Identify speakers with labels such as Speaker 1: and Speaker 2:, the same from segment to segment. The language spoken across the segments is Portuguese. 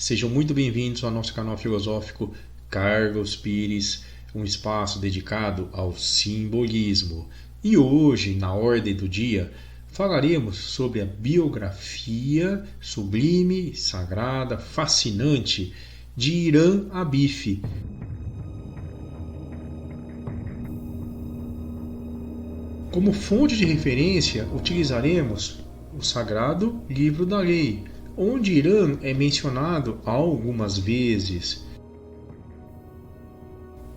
Speaker 1: Sejam muito bem-vindos ao nosso canal filosófico Carlos Pires, um espaço dedicado ao simbolismo. E hoje, na ordem do dia, falaremos sobre a biografia sublime, sagrada, fascinante de Irã Abif. Como fonte de referência, utilizaremos o Sagrado Livro da Lei, onde Irã é mencionado algumas vezes.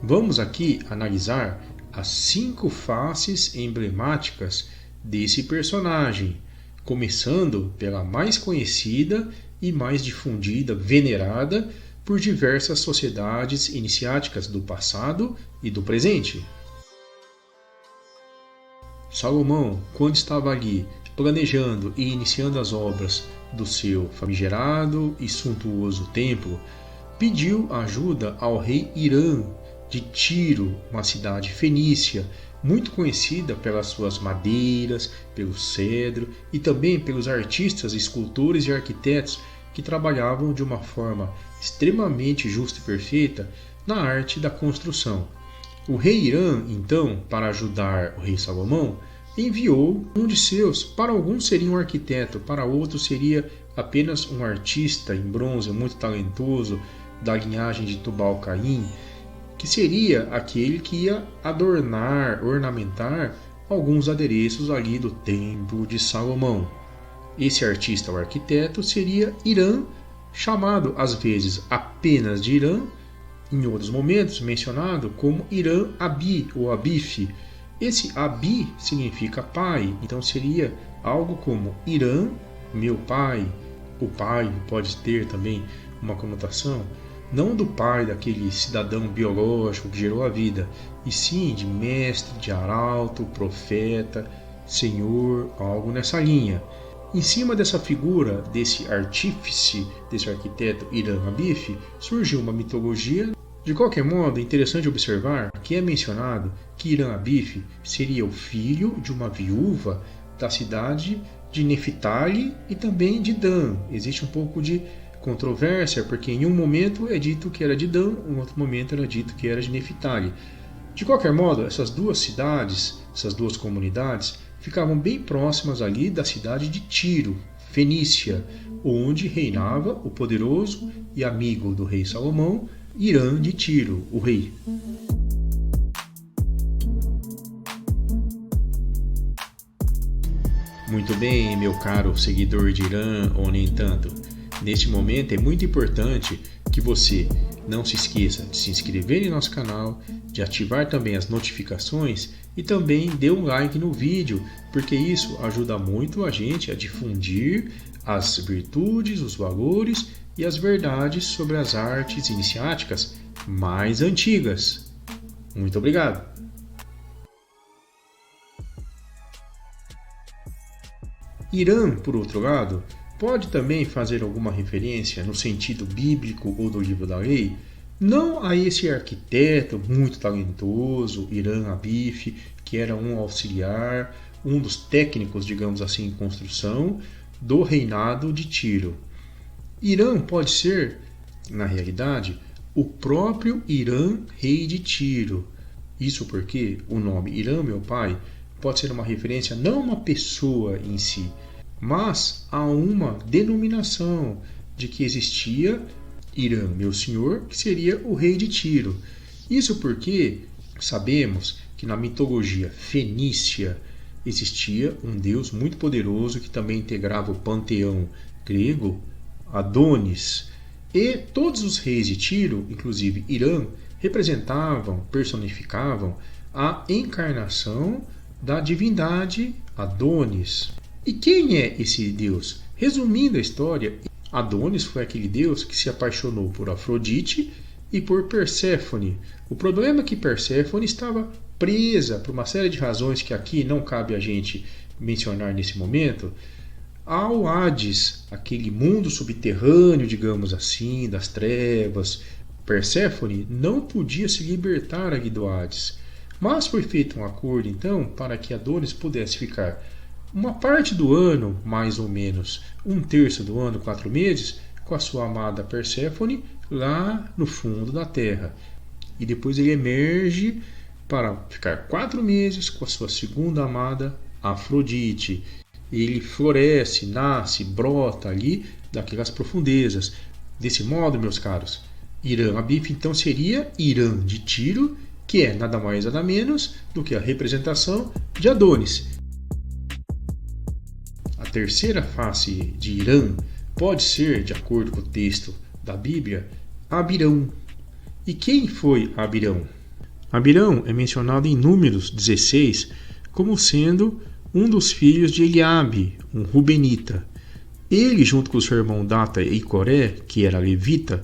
Speaker 1: Vamos aqui analisar as 5 faces emblemáticas desse personagem, começando pela mais conhecida e mais difundida, venerada por diversas sociedades iniciáticas do passado e do presente. Salomão, quando estava ali planejando e iniciando as obras do seu famigerado e suntuoso templo, pediu ajuda ao rei Irã de Tiro, uma cidade fenícia, muito conhecida pelas suas madeiras, pelo cedro e também pelos artistas, escultores e arquitetos que trabalhavam de uma forma extremamente justa e perfeita na arte da construção. O rei Irã, então, para ajudar o rei Salomão, enviou um de seus. Para alguns seria um arquiteto, para outros seria apenas um artista em bronze muito talentoso da linhagem de Tubal-Caim, que seria aquele que ia adornar, ornamentar alguns adereços ali do templo de Salomão. Esse artista ou arquiteto seria Irã, chamado às vezes apenas de Irã, em outros momentos mencionado como Irã Abi ou Abif. Esse Abi significa pai, então seria algo como Irã, meu pai. O pai pode ter também uma conotação não do pai daquele cidadão biológico que gerou a vida, e sim de mestre, de arauto, profeta, senhor, algo nessa linha. Em cima dessa figura, desse artífice, desse arquiteto Irã Abif, surgiu uma mitologia. De qualquer modo, é interessante observar que é mencionado que Irã Abif seria o filho de uma viúva da cidade de Neftali e também de Dan. Existe um pouco de controvérsia, porque em um momento é dito que era de Dan, em outro momento era dito que era de Neftali. De qualquer modo, essas duas cidades, essas duas comunidades, ficavam bem próximas ali da cidade de Tiro, Fenícia, onde reinava o poderoso e amigo do rei Salomão, Irã de Tiro, o rei. Muito bem, meu caro seguidor de Irã, ou nem tanto. Neste momento é muito importante que você não se esqueça de se inscrever em nosso canal, de ativar também as notificações e também dê um like no vídeo, porque isso ajuda muito a gente a difundir as virtudes, os valores e as verdades sobre as artes iniciáticas mais antigas. Muito obrigado! Irã, por outro lado, pode também fazer alguma referência no sentido bíblico ou do livro da lei, não a esse arquiteto muito talentoso, Irã Abif, que era um auxiliar, um dos técnicos, digamos assim, em construção do reinado de Tiro. Irã pode ser, na realidade, o próprio Irã, rei de Tiro. Isso porque o nome Irã, meu pai, pode ser uma referência não a uma pessoa em si, mas a uma denominação de que existia Irã, meu senhor, que seria o rei de Tiro. Isso porque sabemos que na mitologia fenícia existia um deus muito poderoso que também integrava o panteão grego, Adonis. E todos os reis de Tiro, inclusive Irã, representavam, personificavam a encarnação da divindade Adonis. E quem é esse deus? Resumindo a história, Adonis foi aquele deus que se apaixonou por Afrodite e por Perséfone. O problema é que Perséfone estava presa, por uma série de razões que aqui não cabe a gente mencionar nesse momento, ao Hades, aquele mundo subterrâneo, digamos assim, das trevas. Perséfone não podia se libertar ali do Hades, mas foi feito um acordo então para que Adonis pudesse ficar uma parte do ano, mais ou menos, um terço do ano, 4 meses, com a sua amada Perséfone lá no fundo da terra. E depois ele emerge para ficar 4 meses com a sua segunda amada Afrodite. Ele floresce, nasce, brota ali daquelas profundezas. Desse modo, meus caros, Irã-Abif então seria Irã de Tiro, que é nada mais nada menos do que a representação de Adonis. A terceira face de Irã pode ser, de acordo com o texto da Bíblia, Abirão. E quem foi Abirão? Abirão é mencionado em Números 16 como sendo um dos filhos de Eliabe, um rubenita. Ele, junto com o seu irmão Data e Coré, que era levita,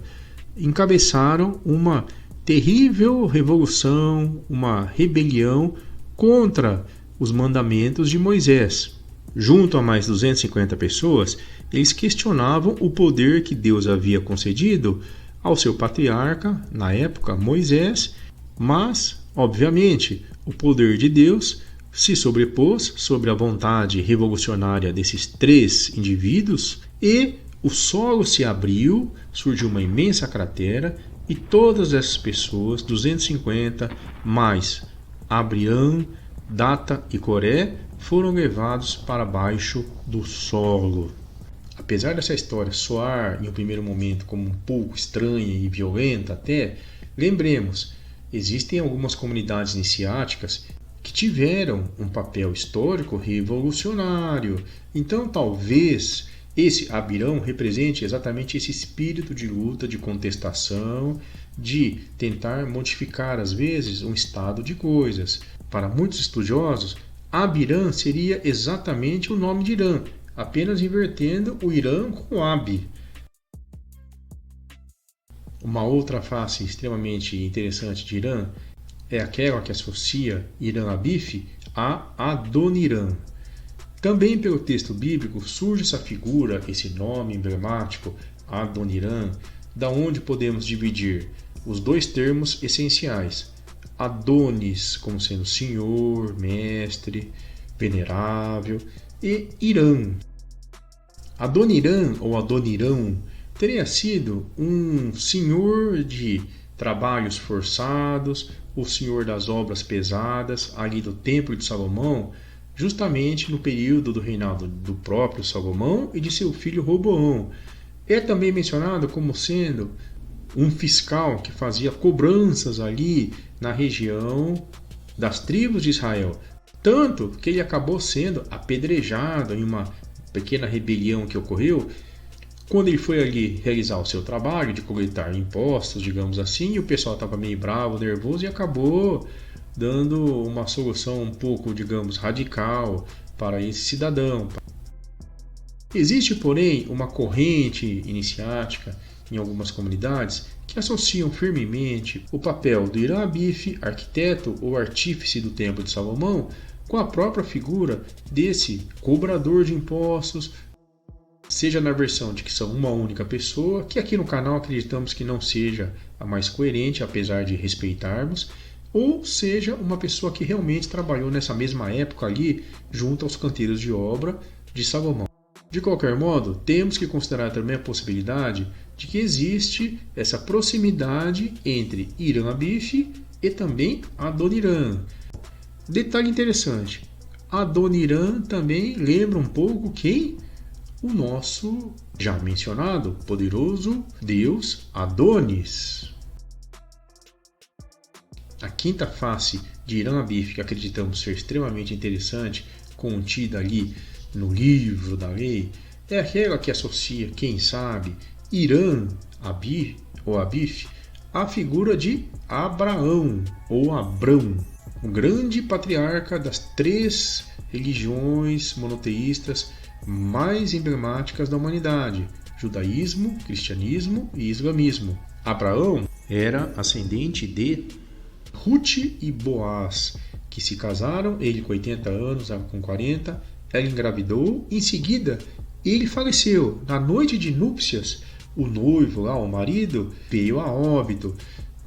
Speaker 1: encabeçaram uma terrível revolução, uma rebelião contra os mandamentos de Moisés. Junto a mais 250 pessoas, eles questionavam o poder que Deus havia concedido ao seu patriarca, na época, Moisés, mas, obviamente, o poder de Deus se sobrepôs sobre a vontade revolucionária desses 3 indivíduos e o solo se abriu, surgiu uma imensa cratera e todas essas pessoas, 250 mais Abrião, Data e Coré, foram levados para baixo do solo. Apesar dessa história soar em um primeiro momento como um pouco estranha e violenta até, lembremos, existem algumas comunidades iniciáticas que tiveram um papel histórico revolucionário. Então talvez esse Abirão represente exatamente esse espírito de luta, de contestação, de tentar modificar às vezes um estado de coisas. Para muitos estudiosos, Abirã seria exatamente o nome de Irã, apenas invertendo o Irã com o Abi. Uma outra face extremamente interessante de Irã é aquela que associa Irã-Abif a Adonirã. Também pelo texto bíblico surge essa figura, esse nome emblemático, Adonirã, da onde podemos dividir os 2 termos essenciais. Adonis como sendo senhor, mestre, venerável, e Irã. Adonirã ou Adonirão teria sido um senhor de trabalhos forçados, o senhor das obras pesadas ali do Templo de Salomão, justamente no período do reinado do próprio Salomão e de seu filho Roboão. É também mencionado como sendo um fiscal que fazia cobranças ali na região das tribos de Israel. Tanto que ele acabou sendo apedrejado em uma pequena rebelião que ocorreu quando ele foi ali realizar o seu trabalho de coletar impostos, digamos assim, e o pessoal estava meio bravo, nervoso e acabou dando uma solução um pouco, digamos, radical para esse cidadão. Existe, porém, uma corrente iniciática em algumas comunidades que associam firmemente o papel do Irã-Abif, arquiteto ou artífice do Templo de Salomão, com a própria figura desse cobrador de impostos, seja na versão de que são uma única pessoa, que aqui no canal acreditamos que não seja a mais coerente, apesar de respeitarmos, ou seja uma pessoa que realmente trabalhou nessa mesma época ali, junto aos canteiros de obra de Salomão. De qualquer modo, temos que considerar também a possibilidade de que existe essa proximidade entre Irã-Abif e também Adonirã. Detalhe interessante, Adonirã também lembra um pouco quem? O nosso já mencionado poderoso deus Adonis. A quinta face de Irã-Abif, que acreditamos ser extremamente interessante, contida ali no livro da lei, é aquela que associa, quem sabe, Irã-Abif ou Abif à figura de Abraão ou Abrão, o grande patriarca das 3 religiões monoteístas mais emblemáticas da humanidade: judaísmo, cristianismo e islamismo. Abraão era ascendente de Ruth e Boaz, que se casaram, ele com 80 anos, ela com 40, ela engravidou, em seguida ele faleceu. Na noite de núpcias, o noivo, o marido, veio a óbito.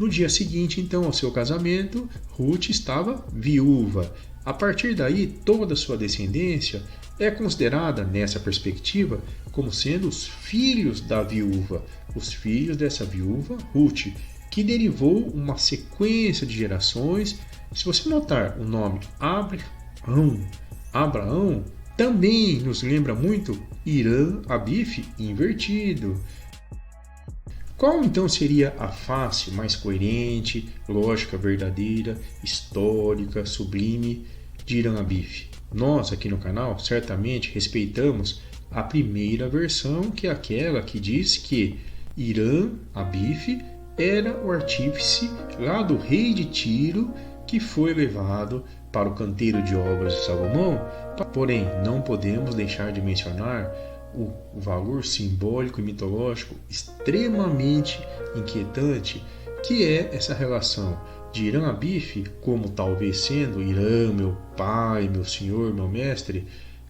Speaker 1: No dia seguinte, então, ao seu casamento, Ruth estava viúva. A partir daí, toda a sua descendência é considerada, nessa perspectiva, como sendo os filhos da viúva, os filhos dessa viúva, Ruth, que derivou uma sequência de gerações. Se você notar o nome Abraão também nos lembra muito Irã, Abife invertido. Qual então seria a face mais coerente, lógica verdadeira, histórica, sublime de Irã Abife? Nós aqui no canal certamente respeitamos a primeira versão, que é aquela que diz que Irã Abife era o artífice lá do rei de Tiro, que foi levado para o canteiro de obras de Salomão. Porém, não podemos deixar de mencionar o valor simbólico e mitológico extremamente inquietante que é essa relação de Irã Abife, como talvez sendo Irã, meu pai, meu senhor, meu mestre,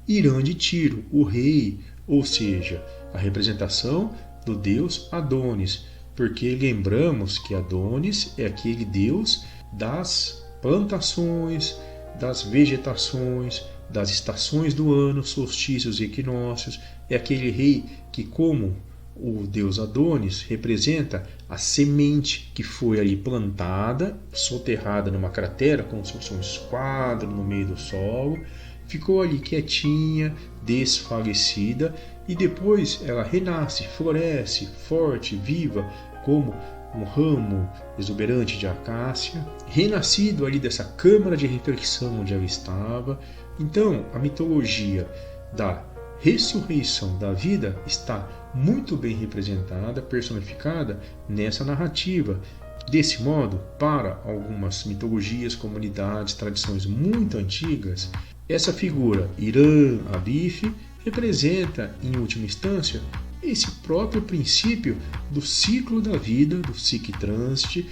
Speaker 1: Irã de Tiro, o rei, ou seja, a representação do deus Adonis, porque lembramos que Adonis é aquele deus das plantações, das vegetações, das estações do ano, solstícios e equinócios, é aquele rei que, como o deus Adonis, representa a semente que foi ali plantada, soterrada numa cratera, como se fosse um esquadro no meio do solo, ficou ali quietinha, desfalecida, e depois ela renasce, floresce, forte, viva, como um ramo exuberante de acácia, renascido ali dessa câmara de reflexão onde ela estava. Então, a mitologia da ressurreição da vida está muito bem representada, personificada nessa narrativa. Desse modo, para algumas mitologias, comunidades, tradições muito antigas, essa figura Irã Abife representa, em última instância, esse próprio princípio do ciclo da vida, do psique-trânsite.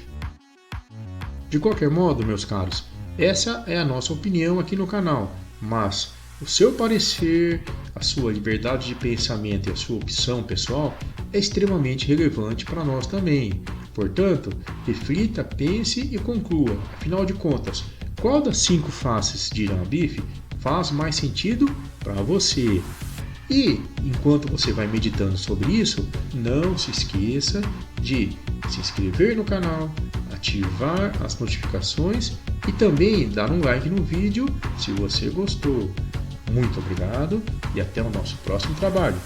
Speaker 1: De qualquer modo, meus caros, essa é a nossa opinião aqui no canal, mas o seu parecer, a sua liberdade de pensamento e a sua opção pessoal é extremamente relevante para nós também. Portanto, reflita, pense e conclua. Afinal de contas, qual das 5 faces de Irã Abife faz mais sentido para você? E, enquanto você vai meditando sobre isso, não se esqueça de se inscrever no canal, ativar as notificações e também dar um like no vídeo se você gostou. Muito obrigado e até o nosso próximo trabalho.